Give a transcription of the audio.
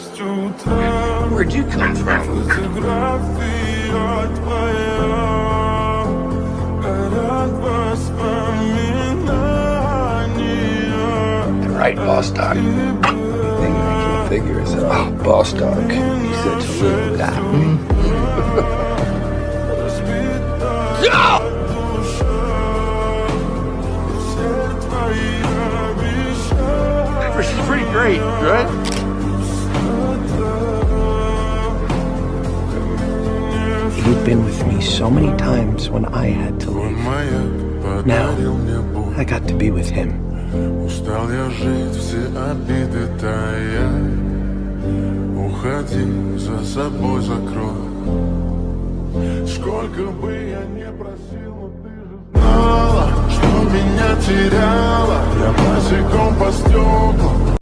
Where'd you come from? Right, boss dog. Thing I can't figure is boss dog. He's such a little guy. Which is pretty great, right? You've been with me so many times when I had to leave. Now, I got to be with him. Устал я жить, все обиды тая. Уходи, за собой закрой. Сколько бы я не просил, но ты же знала, что меня теряла. Я босиком по стеклам